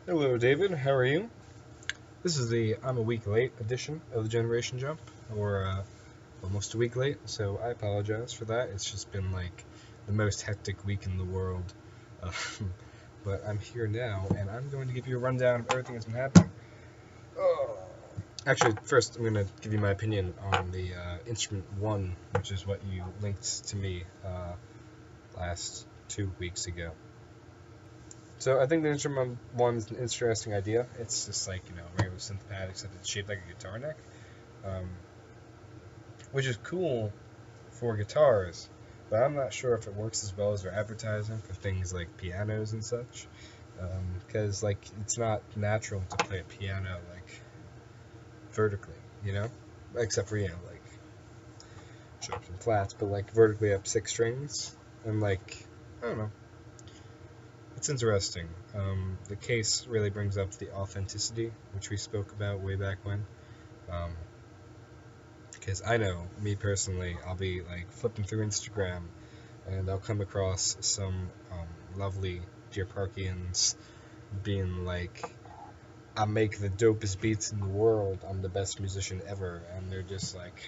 Hello, David. How are you? This is the I'm a week late edition of the Generation Jump, or almost a week late, so I apologize for that. It's just been like the most hectic week in the world. Um, but I'm here now, and I'm going to give you a rundown of everything that's been happening. Oh. Actually, first, I'm going to give you my opinion on the Instrument 1, which is what you linked to me last 2 weeks ago. So I think the Instrument 1 is an interesting idea. It's just like, regular synth pad, except it's shaped like a guitar neck, um, which is cool for guitars, but I'm not sure if it works as well as they're advertising for things like pianos and such, because it's not natural to play a piano like vertically, except for like sharps and flats, but like vertically up six strings, and I don't know. It's interesting. The case really brings up the authenticity, which we spoke about way back when. Because I know, me personally, I'll be like flipping through Instagram and I'll come across some lovely Deer Parkians being like, I make the dopest beats in the world, I'm the best musician ever, and they're just like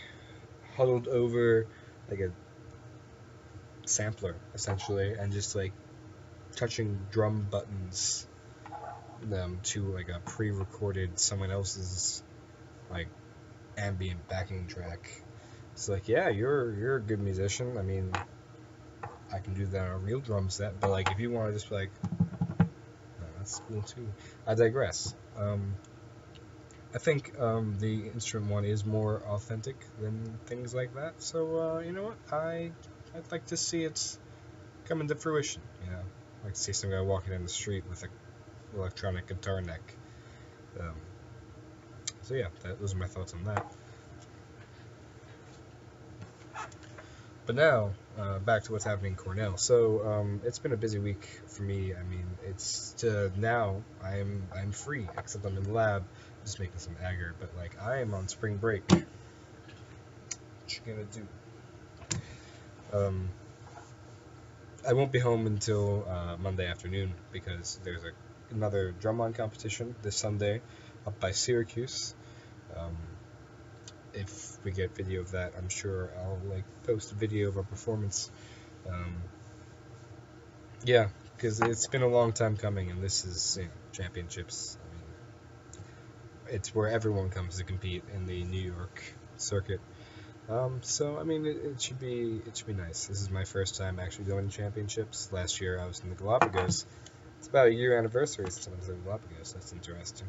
huddled over like a sampler essentially and just like touching drum buttons to like a pre-recorded someone else's like ambient backing track. It's like, yeah, you're a good musician. I mean, I can do that on a real drum set, but like if you want to just be like, no, that's cool too. I digress. I think the Instrument 1 is more authentic than things like that. So you know what? I'd like to see it come into fruition. I'd like to see some guy walking down the street with a electronic guitar neck. Um, so yeah, those are my thoughts on that. But now, back to what's happening in Cornell. So it's been a busy week for me. I mean, it's now I'm free, except I'm in the lab, just making some agar. But like I am on spring break. What you gonna do? I won't be home until Monday afternoon because there's another drumline competition this Sunday up by Syracuse. Um, if we get video of that, I'm sure I'll post a video of our performance. Um, yeah, because it's been a long time coming, and this is championships. I mean, it's where everyone comes to compete in the New York circuit. So I mean, it should be nice. This is my first time actually going to championships. Last year I was in the Galapagos. It's about a year anniversary since I was in the Galapagos. That's interesting.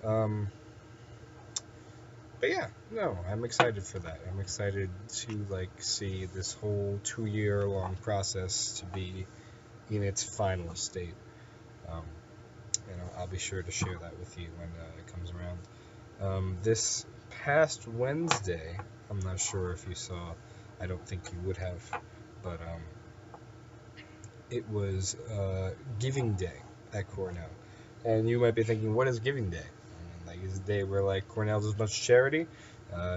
Um, but yeah, no, I'm excited for that. I'm excited to see this whole 2 year long process to be in its final state. Um, I'll be sure to share that with you when it comes around. This past Wednesday, I'm not sure if you saw. I don't think you would have, but it was Giving Day at Cornell, and you might be thinking, what is Giving Day? Is it a day where Cornell does a bunch of charity?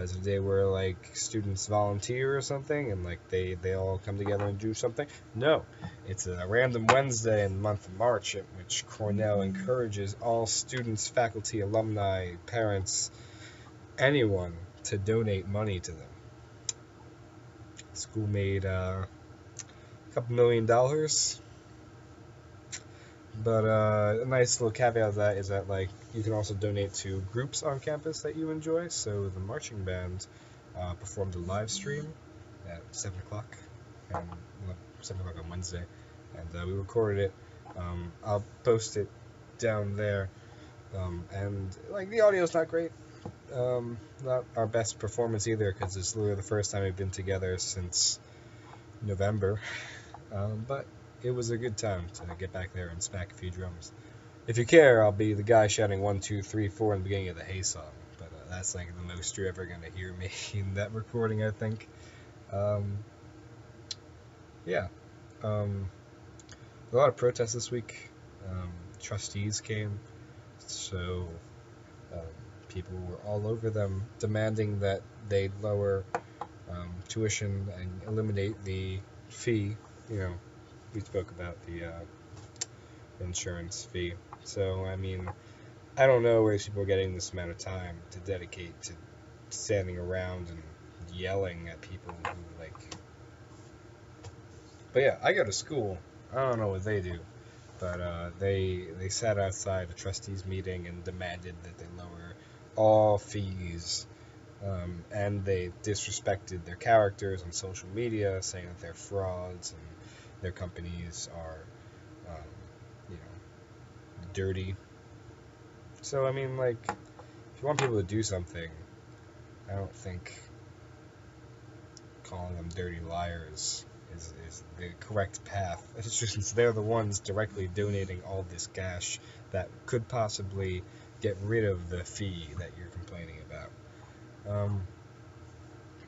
Is it a day where students volunteer or something and they all come together and do something? No, it's a random Wednesday in the month of March at which Cornell encourages all students, faculty, alumni, parents, anyone to donate money to them. The school made a couple $1 million. But a nice little caveat of that is that you can also donate to groups on campus that you enjoy. So the marching band performed a live stream at 7 o'clock, and 7 o'clock on Wednesday, and we recorded it. I'll post it down there, and the audio's not great. Not our best performance either, because it's literally the first time we've been together since November. But it was a good time to get back there and smack a few drums. If you care, I'll be the guy shouting 1, 2, 3, 4 in the beginning of the Hey song, but that's the most you're ever gonna hear me in that recording, I think. Yeah. A lot of protests this week. Trustees came, so people were all over them demanding that they lower tuition and eliminate the fee. We spoke about the insurance fee. So, I mean, I don't know where these people are getting this amount of time to dedicate to standing around and yelling at people who, like... But yeah, I go to school. I don't know what they do. But they sat outside a trustees meeting and demanded that they lower all fees. And they disrespected their characters on social media, saying that they're frauds and their companies are, dirty. So, I mean, like, if you want people to do something, I don't think calling them dirty liars is the correct path. It's just they're the ones directly donating all this cash that could possibly get rid of the fee that you're complaining about.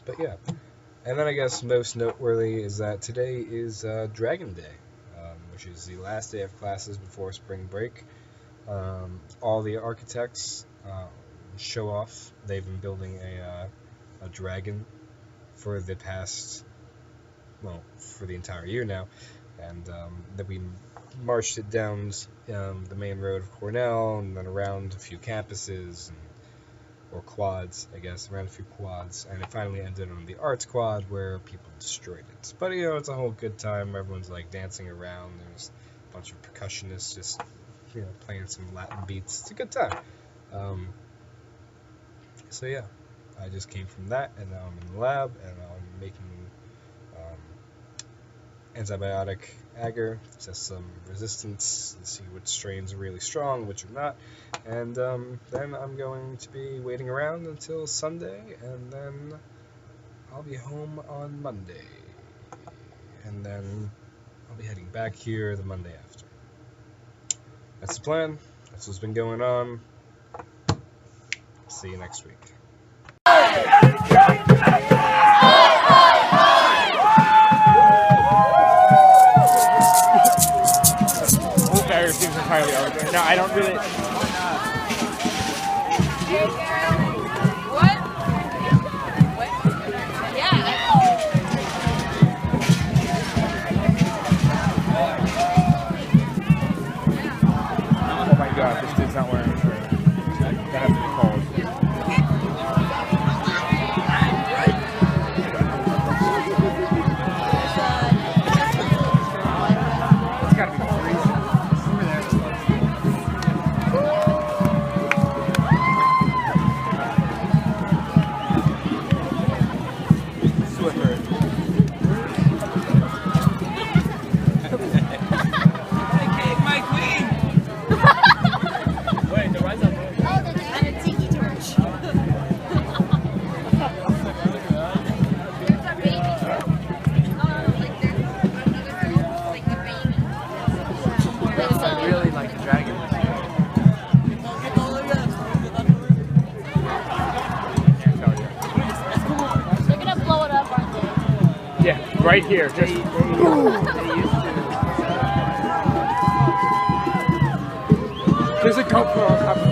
But yeah, and then I guess most noteworthy is that today is Dragon Day, which is the last day of classes before spring break. All the architects show off. They've been building a dragon for the past, for the entire year now, and that we marched it down the main road of Cornell and then around a few campuses or quads, I guess, around a few quads, and it finally ended on the arts quad where people destroyed it. But it's a whole good time. Everyone's like dancing around. There's a bunch of percussionists just playing some Latin beats. It's a good time. So yeah, I just came from that, and now I'm in the lab, and I'm making antibiotic agar, test some resistance, and see which strains are really strong, which are not, and then I'm going to be waiting around until Sunday, and then I'll be home on Monday, and then I'll be heading back here the Monday after. That's the plan. That's what's been going on. See you next week. Seems entirely arbitrary. No, I don't really. What? Yeah. Oh my god, this dude's not wearing a shirt. That has to be cold. It's gotta be freezing. I really like the dragon. They're gonna blow it up, aren't they? Yeah, right here. Just. They used to. There's a GoPro on top of